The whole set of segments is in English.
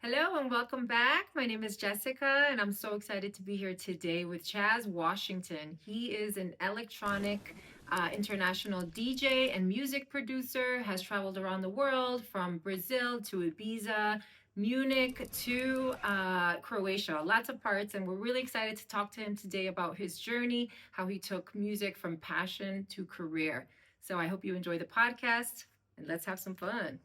Hello and welcome back. My name is Jessica, and I'm so excited to be here today with Chaz Washington. He is an electronic international DJ and music producer, has traveled around the world from Brazil to Ibiza, Munich to Croatia, lots of parts. And we're really excited to talk to him today about his journey, how he took music from passion to career. So I hope you enjoy the podcast, and let's have some fun.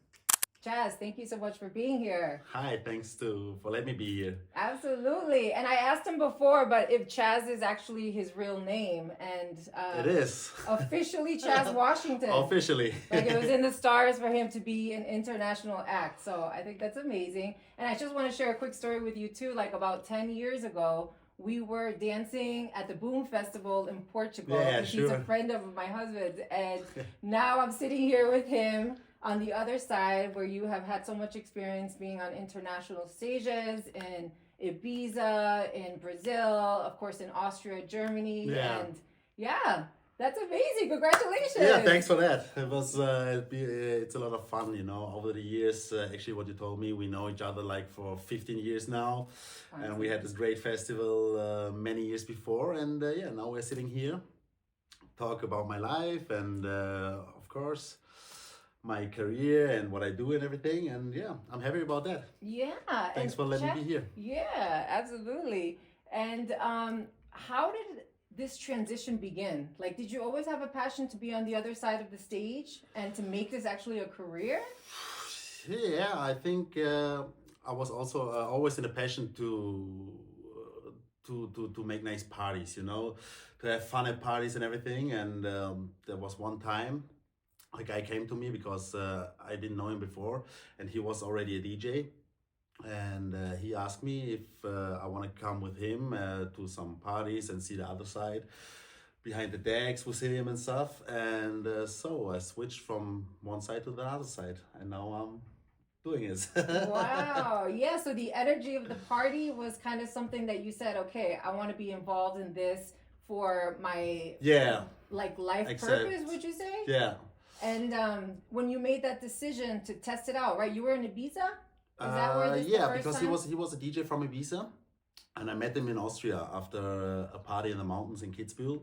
Chaz, thank you so much for being here. Hi, thanks to for letting me be here. Absolutely. And I asked him before, but if Chaz is actually his real name and It is. officially Chaz Washington. Officially. Like it was in the stars for him to be an international act. So I think that's amazing. And I just want to share a quick story with you too. Like about 10 years ago, we were dancing at the Boom Festival in Portugal. Yeah, He's a friend of my husband's. And now I'm sitting here with him on the other side, where you have had so much experience being on international stages in Ibiza, in Brazil, of course in Austria, Germany, and yeah, that's amazing. Congratulations. Yeah, thanks for that. It was it's a lot of fun, over the years. Actually, what you told me, we know each other like for 15 years now, and we had this great festival many years before, and now we're sitting here, talk about my life, and of course my career and what I do and everything, and yeah, I'm happy about that. Yeah. Thanks for letting me be here. Yeah, absolutely. And how did this transition begin? Like, did you always have a passion to be on the other side of the stage and to make this actually a career? Yeah, I think I was also always in a passion to make nice parties, to have fun at parties and everything. And there was one time a guy came to me because I didn't know him before, and he was already a DJ. And he asked me if I want to come with him to some parties and see the other side behind the decks with him and stuff. And so I switched from one side to the other side, and now I'm doing it. Wow. Yeah, so the energy of the party was kind of something that you said, okay, I want to be involved in this for my life purpose, would you say? Yeah. And when you made that decision to test it out, right? You were in Ibiza? Is that where this because time? he was a DJ from Ibiza, and I met him in Austria after a party in the mountains in Kitzbühel.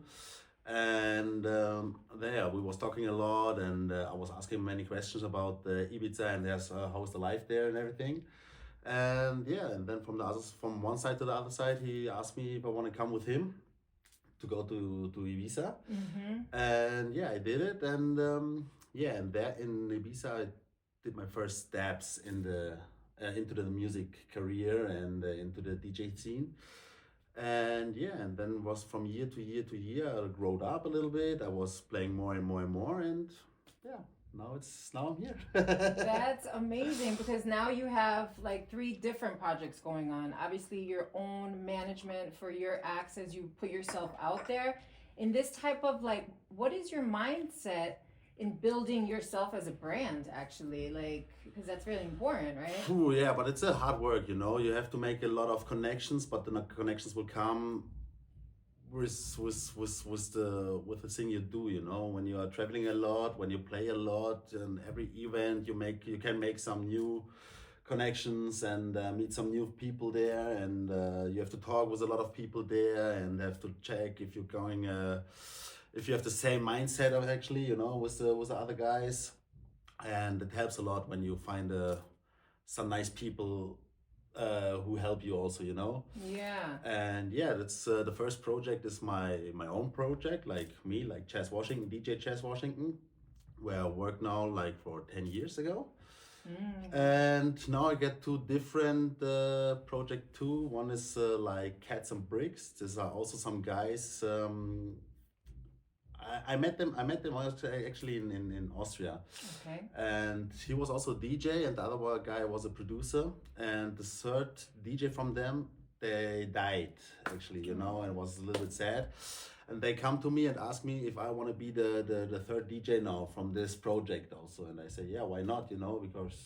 And there we was talking a lot, and I was asking many questions about Ibiza and how's the life there and everything. And and then from one side to the other side, he asked me if I want to come with him to go to Ibiza. Mm-hmm. And I did it. And and there in Ibiza, I did my first steps in the into the music career and into the DJ scene. And and then was from year to year to year, I growed up a little bit. I was playing more and more and more, and now I'm here. That's amazing, because now you have like 3 different projects going on. Obviously your own management for your acts as you put yourself out there. In this type of like, what is your mindset in building yourself as a brand, actually? Like, because that's really important, right? Ooh, yeah, but it's a hard work, you have to make a lot of connections, but the connections will come with the thing you do, when you are traveling a lot, when you play a lot, and every event you can make some new connections and meet some new people there, and you have to talk with a lot of people there, and have to check if you're going if you have the same mindset of actually, with the other guys. And it helps a lot when you find some nice people who help you also, Yeah. And that's the first project is my own project, like Chaz Washington, DJ Chaz Washington, where I work now like for 10 years ago. And now I get 2 different project too. One is like Cats and Bricks. These are also some guys. I met them actually in Austria. Okay. And he was also a DJ, and the other guy was a producer. And the third DJ from them, they died actually, and it was a little bit sad. And they come to me and ask me if I want to be the third DJ now from this project also. And I say, yeah, why not? Because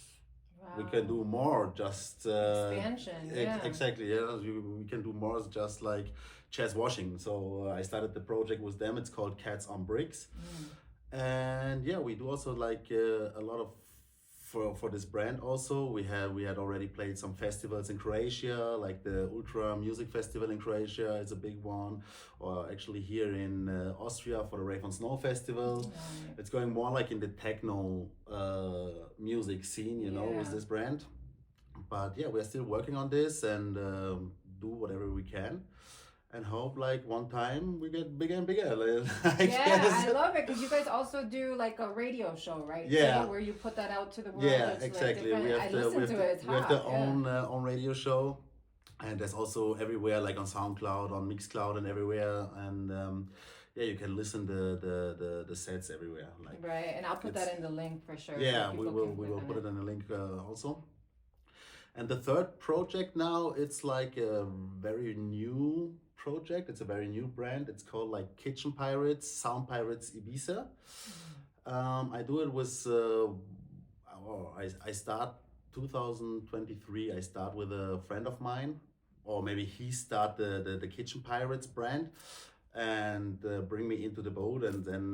we can do more. Just expansion. Exactly. Yeah, we can do more. Just like Chaz Washington. So I started the project with them. It's called Cats on Bricks. And we do also like a lot of for this brand also. We had already played some festivals in Croatia, like the Ultra Music Festival in Croatia is a big one, or actually here in Austria for the Rave on Snow Festival. Right. It's going more like in the techno music scene, with Yeah. this brand. But yeah, we're still working on this and do whatever we can. And hope like one time we get bigger and bigger. I Yeah, guess. I love it because you guys also do like a radio show, right? Yeah. Too, where you put that out to the world. Yeah, It's like exactly. different. I listen to it. It's We have hot. the Yeah. own radio show, and there's also everywhere like on SoundCloud, on Mixcloud, and everywhere. And yeah, you can listen the sets everywhere. Like Right, and I'll put it's that in the link for sure. yeah, So we people will can we click will on put it. it in the link also. And the third project now, it's like a very new project. It's a very new brand. It's called like Kitchen Pirates, Sound Pirates Ibiza. I do it with, I start 2023. I start with a friend of mine, or maybe he start the Kitchen Pirates brand, and bring me into the boat, and then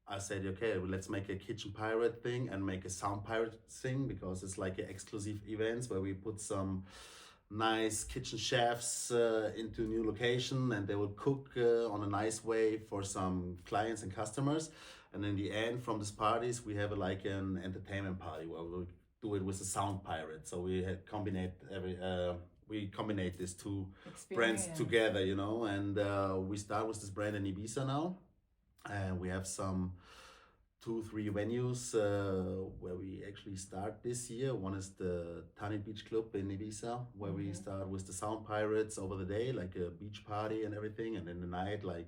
I said, okay, well, let's make a kitchen pirate thing and make a sound pirate thing because it's like a exclusive events where we put some nice kitchen chefs into new location and they will cook on a nice way for some clients and customers. And in the end, from these parties, we have like an entertainment party where we'll do it with a sound pirate. So we had we combine these two brands Experience. together, and we start with this brand in Ibiza now. And we have some 2-3 venues where we actually start this year. One is the Tani Beach Club in Ibiza, where we start with the Sound Pirates over the day, like a beach party and everything, and in the night, like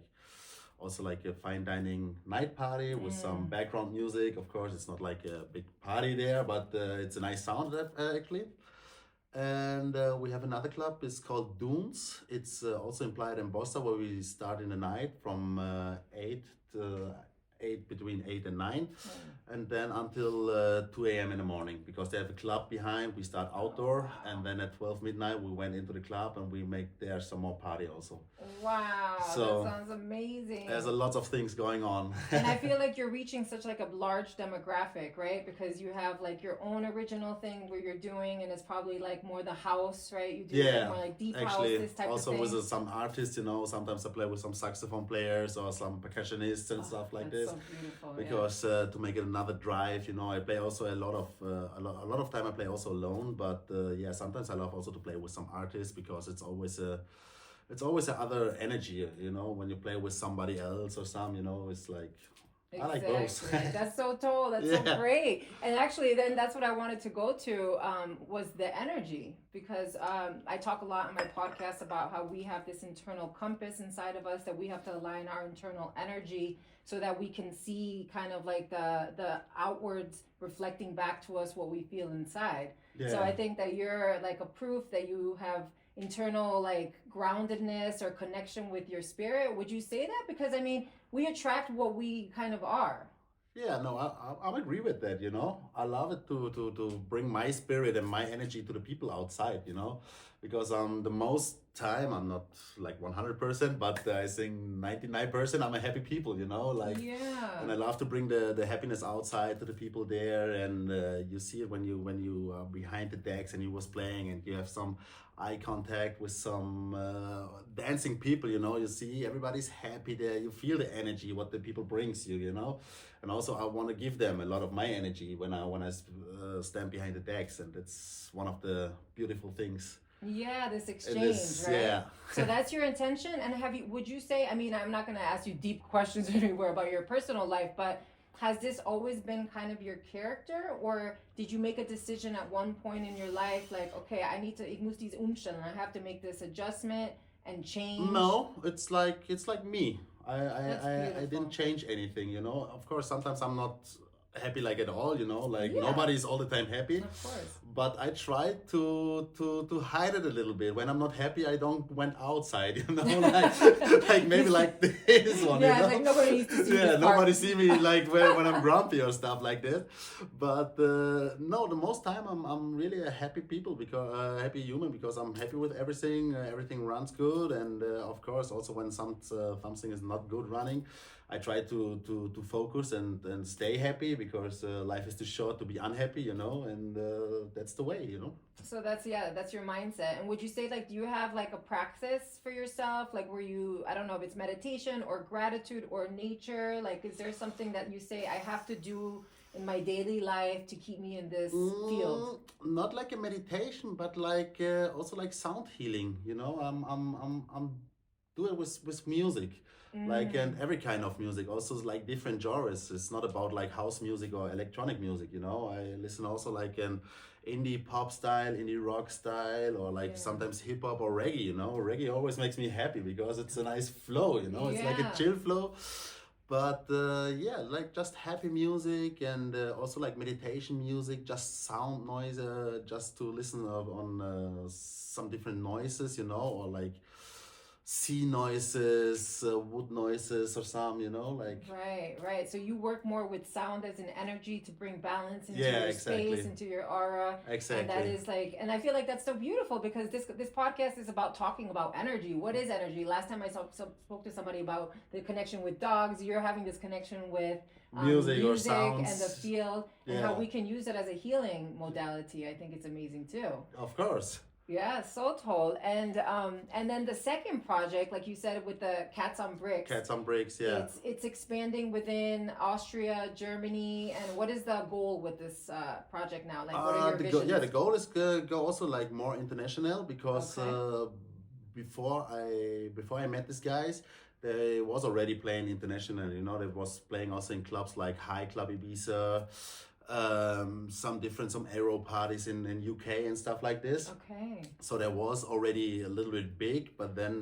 also like a fine dining night party with some background music. Of course, it's not like a big party there, but it's a nice sound actually. And we have another club. It's called Dunes. It's also in Playa d'Embosta, where we start in the night from 8 between 8 and 9, and then until 2 a.m. in the morning, because they have a club behind. We start outdoor, and then at 12 midnight we went into the club and we make there some more party also. Wow, So, that sounds amazing. There's a lot of things going on. And I feel like you're reaching such like a large demographic, right? Because you have like your own original thing where you're doing, and it's probably like more the house, right? You do like more like deep actually, house, this type also of thing. with some artists, sometimes I play with some saxophone players or some percussionists and stuff like That's this. so beautiful. Because to make it another drive, I play also a lot of time I play also alone, but yeah, sometimes I love also to play with some artists because it's always a other energy, when you play with somebody else or some, it's like Exactly. I like both. That's so tall. That's so great. And actually, then that's what I wanted to go to was the energy, because I talk a lot on my podcast about how we have this internal compass inside of us that we have to align our internal energy so that we can see kind of like the outwards reflecting back to us what we feel inside. Yeah. So I think that you're like a proof that you have internal like groundedness or connection with your spirit. Would you say that? Because I mean, we attract what we kind of are. Yeah, no, I agree with that, I love it to bring my spirit and my energy to the people outside, because the most time I'm not like 100%, but I think 99% I'm a happy people, like, Yeah. and I love to bring the happiness outside to the people there. And you see it when you are behind the decks and you was playing and you have some eye contact with some dancing people, you see everybody's happy there. You feel the energy what the people brings you, and also I want to give them a lot of my energy when I stand behind the decks, and it's one of the beautiful things. Yeah, this exchange, right? Yeah. So that's your intention. And would you say, I mean, I'm not going to ask you deep questions anywhere about your personal life, but has this always been kind of your character, or did you make a decision at one point in your life, like, okay, ich muss diese umstellen, I have to make this adjustment and change? No, it's like me. I didn't beautiful. change anything, Of course, sometimes I'm not happy like at all, like Yeah. nobody's all the time happy. Of course. but I tried to hide it a little bit. When I'm not happy, I don't went outside, like maybe like this one, Yeah, it's like nobody needs to see Yeah, this part. nobody see me like when I'm grumpy or stuff like that. But no, the most time I'm really a happy people because happy human because I'm happy with everything. Everything runs good, and of course also when something is not good running, I try to focus and stay happy because life is too short to be unhappy, and that's the way, So that's your mindset. And would you say like do you have like a practice for yourself? Like where you I don't know if it's meditation or gratitude or nature, like is there something that you say I have to do in my daily life to keep me in this field? Not like a meditation, but like also like sound healing. I'm do it with music, like and Mm, every kind of music. Also like different genres. It's not about like house music or electronic music. I listen also like an indie pop style, indie rock style, or like yeah. sometimes hip hop or reggae. Reggae always makes me happy because it's a nice flow. It's like a Yeah. chill flow. But yeah, like just happy music and also like meditation music, just sound noise, just to listen on some different noises, or like sea noises, wood noises, or some, like Right, right. So you work more with sound as an energy to bring balance into yeah, your space, exactly, into your aura, and that exactly. is like, and I feel like that's so beautiful because this podcast is about talking about energy. What is energy? Last time I spoke to somebody about the connection with dogs. You're having this connection with Music or music and the sounds, field, and how yeah, we can use it as a healing modality. I think it's amazing too. of course. Yeah, so told. And then the second project, like you said, with the Cats on Bricks, Cats on Bricks, yeah. it's expanding within Austria, Germany, and what is the goal with this project now? Like, what are your visions? The goal is go also like more international because Okay. before I met these guys, they was already playing international. They was playing also in clubs like High Club Ibiza, some aero parties in UK and stuff like this. Okay. So there was already a little bit big, but then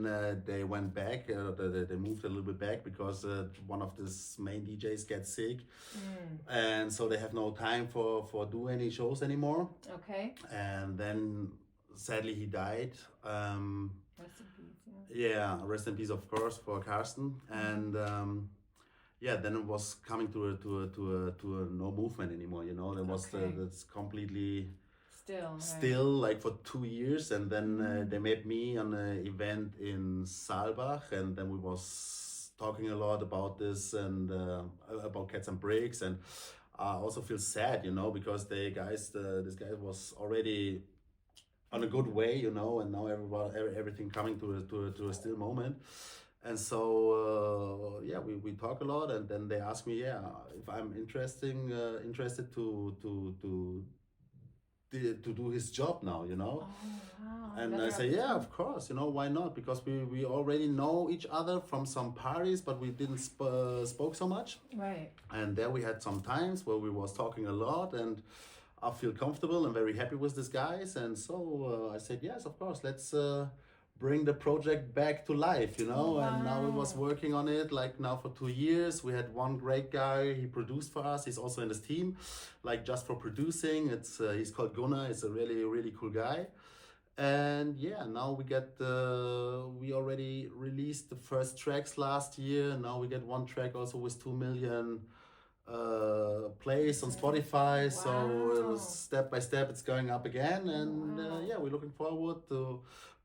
they went back. They moved a little bit back because one of this main DJs gets sick, Mm. and so they have no time for do any shows anymore. Okay. And then sadly he died. Rest in peace. Yeah, rest in peace, of course, for Carsten. And yeah, then it was coming to a no movement anymore. There was Okay. that's completely Still. Right. still like for 2 years, and then they met me on an event in Saalbach, and then we was talking a lot about this and about Cats and Bricks, and I also feel sad, because this guy was already on a good way, and now everything coming to a still moment. And so yeah, we talk a lot, and then they ask me, yeah, if I'm interested to do his job now, Oh wow! and I Another say, yeah, of opportunity. course, why not? Because we already know each other from some parties, but we didn't spoke so much. Right. And there we had some times where we was talking a lot, and I feel comfortable and very happy with these guys. And so I said, yes, of course, let's bring the project back to life, And now we was Wow. working on it like now for 2 years. We had one great guy, he produced for us. He's also in this team, like just for producing. He's called Gunnar. He's a really, really cool guy. And yeah, now we already released the first tracks last year. Now we get one track also with 2 million plays on Okay. Spotify. So Wow. step by step, it's going up again. Oh And wow. yeah, we're looking forward to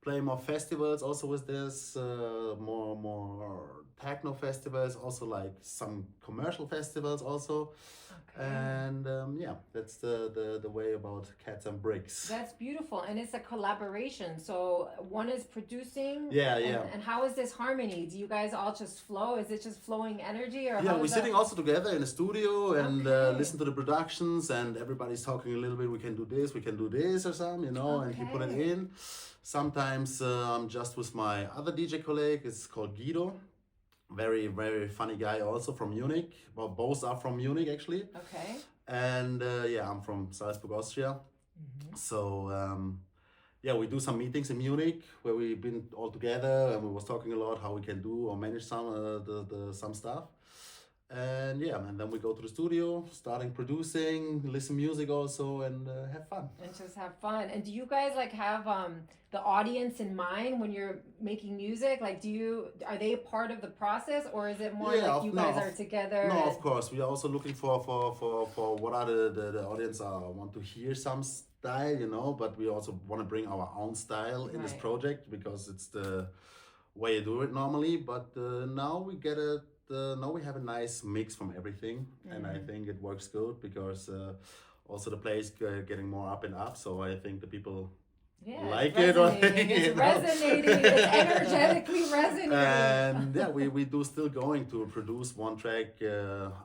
play more festivals also with this, more techno festivals, also like some commercial festivals also. Okay. And yeah, that's the way about Cats and Bricks. That's beautiful, and it's a collaboration. So one is producing, Yeah, and yeah. how is this harmony? Do you guys all just flow? Is it just flowing energy, or Yeah, how we're is that? sitting also together in the studio and Okay. listen to the productions, and everybody's talking a little bit. We can do this, we can do this, or something, and he put it Okay. in. Sometimes I'm just with my other DJ colleague. It's called Guido. Very, very funny guy, also from Munich. Well, both are from Munich, actually. Okay. And yeah, I'm from Salzburg, Austria. Mm-hmm. So yeah, we do some meetings in Munich where we've been all together, and we was talking a lot how we can do or manage some some stuff. And yeah, and then we go to the studio, starting producing, listen music also, and have fun. And just have fun. And do you guys like have the audience in mind when you're making music? Like, are they part of the process, or is it more Yeah, like you guys are together? no, And of course. We are also looking for what are the audience want to hear some style, you know, but we also want to bring our own style in this right. project because it's the way you do it normally. But now we get it. Now we have a nice mix from everything, and I think it works good because also the play is getting more up and up. So I think the people Yeah, like it's it, or resonating. It's you know. resonating. It's energetically resonating. And yeah, we do still going to produce one track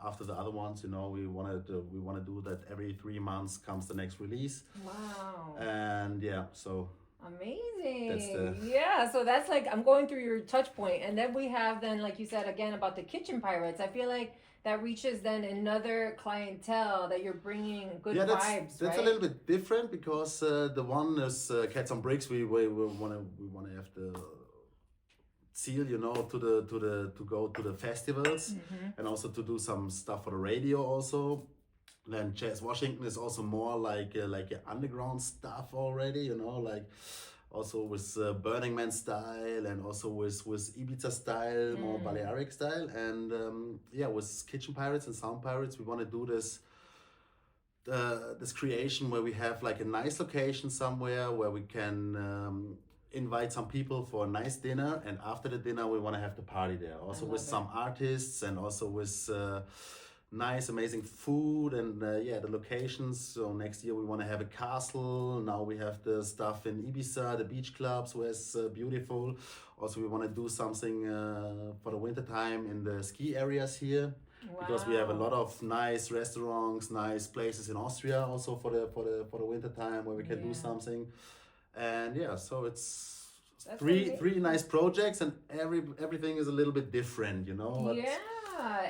after the other ones. You know, we want to do that every 3 months comes the next release. Wow. And yeah, so Amazing. that's the Yeah, so that's like I'm going through your touch point, and then we have then like you said again about the kitchen pirates. I feel like that reaches then another clientele that you're bringing good yeah, vibes, that's right? a little bit different because the one is Cats on Bricks. We want to have the seal, you know, to go to the festivals and also to do some stuff for the radio also. Then Chaz Washington is also more like a underground stuff already, you know, like also with Burning Man style and also with Ibiza style, more Balearic style, and yeah, with Kitchen Pirates and Sound Pirates, we want to do this creation where we have like a nice location somewhere where we can invite some people for a nice dinner, and after the dinner we want to have the party there also with some artists and also with nice amazing food and yeah, the locations. So next year we want to have a castle. Now we have the stuff in Ibiza, the beach clubs where it's beautiful. Also we want to do something for the winter time in the ski areas here. Wow. Because we have a lot of nice restaurants, nice places in Austria also for the winter time where we can do something. And yeah, so it's That's three nice projects, and everything is a little bit different, you know. Yeah,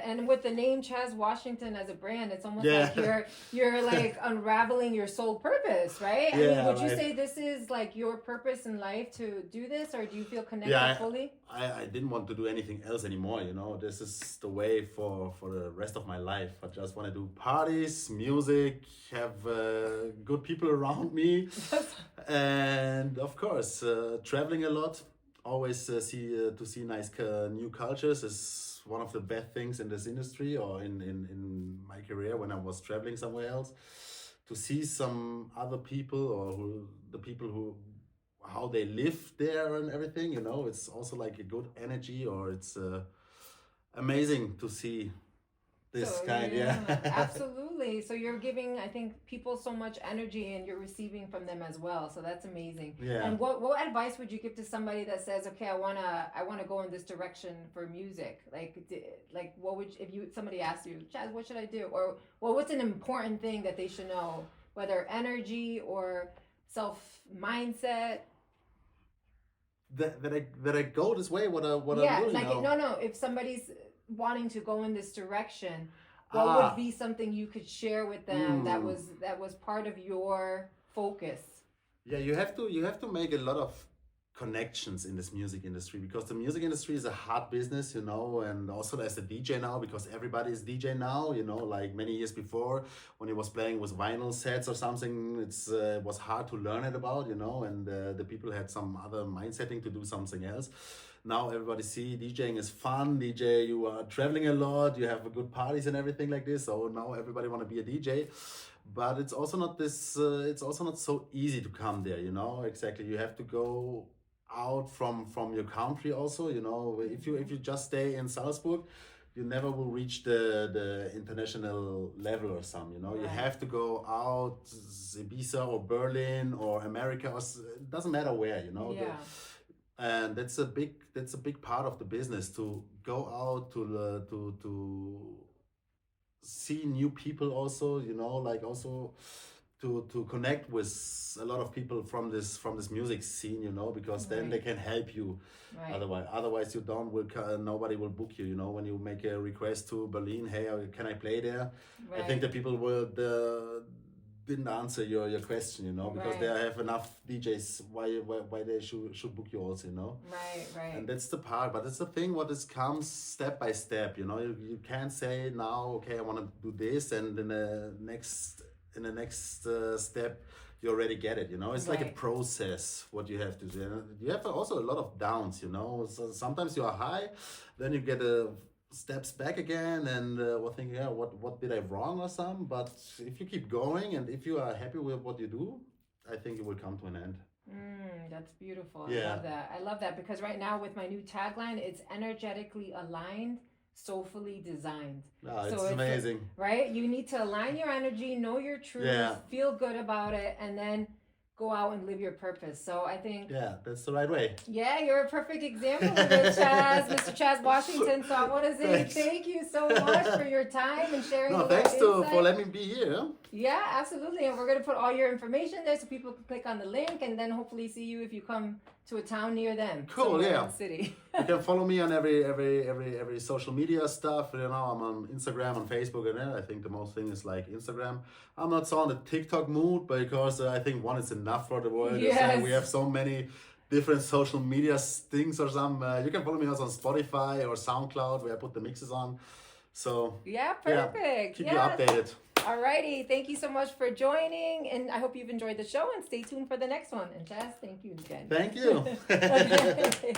and with the name Chaz Washington as a brand, it's almost Yeah. like you're like unraveling your soul purpose, right? I mean, Yeah, would you right. say this is like your purpose in life to do this, or do you feel connected Yeah, fully? I didn't want to do anything else anymore, you know. This is the way for the rest of my life. I just want to do parties, music, have good people around me, and of course, traveling a lot. Always see nice new cultures is one of the best things in this industry or in my career when I was traveling somewhere else. To see some other people or the people who how they live there and everything, you know, it's also like a good energy, or it's amazing to see this So, kind. yeah, Yeah. absolutely. So you're giving, I think, people so much energy, and you're receiving from them as well. So that's amazing. Yeah. And what advice would you give to somebody that says, okay, I wanna go in this direction for music? Like what would if you somebody asked you, Chaz, what should I do? Or what's an important thing that they should know, whether energy or self mindset? That I go this way. What Yeah, I'm doing like now. no, if somebody's wanting to go in this direction, what would be something you could share with them that was part of your focus? Yeah, you have to make a lot of connections in this music industry, because the music industry is a hard business, you know, and also as a DJ now, because everybody is DJ now, you know, like many years before when he was playing with vinyl sets or something, it was hard to learn it about, you know, and the people had some other mindsetting to do something else. Now everybody see DJing is fun. DJ, you are traveling a lot, you have good parties and everything like this. So now everybody want to be a DJ, but it's also not this. It's also not so easy to come there. You know, exactly. You have to go out from your country. Also, you know, if you just stay in Salzburg, you never will reach the international level or some. You know, you have to go out Ibiza or Berlin or America. Or, it doesn't matter where. You know. Yeah. And that's a big part of the business, to go out to see new people also, you know, like also to connect with a lot of people from this music scene, you know, because then they can help you. Otherwise you don't will nobody will book you, you know, when you make a request to Berlin, hey, can I play there? I think the people will didn't answer your question, you know, because Right. they have enough DJs. Why they should book you also, you know. Right, And right. that's the part, but it's the thing. What is comes step by step, you know. You can't say now, okay, I want to do this, and in the next step, you already get it. You know, it's like a Right. process. What you have to do. And you have also a lot of downs. You know, so sometimes you are high, then you get a steps back again, and we're thinking, yeah, what did I wrong or something? But if you keep going, and if you are happy with what you do, I think it will come to an end. That's beautiful. I Yeah. love that. I love that because right now with my new tagline, it's energetically aligned, soulfully designed. No, So it's it's amazing. right. You need to align your energy, know your truth, Yeah. feel good about it, and then go out and live your purpose. So I think, Yeah, that's the right way. yeah, you're a perfect example of it, Chaz, Mr. Chaz Washington. So I want to say Thanks. thank you so much for your time and sharing No, a thanks little for insight. letting me be here. Yeah, absolutely. And we're going to put all your information there so people can click on the link and then hopefully see you if you come to a town near them. Cool, somewhere yeah. in the city. You can follow me on every social media stuff. You know, I'm on Instagram, on Facebook, and I think the most thing is like Instagram. I'm not so on the TikTok mood because I think one is enough for the world. Yes. We have so many different social media things or some. You can follow me also on Spotify or SoundCloud where I put the mixes on. So Yeah, perfect. keep Yes. you updated. Alrighty. Thank you so much for joining. And I hope you've enjoyed the show and stay tuned for the next one. And Chaz, thank you again. Thank you. Okay.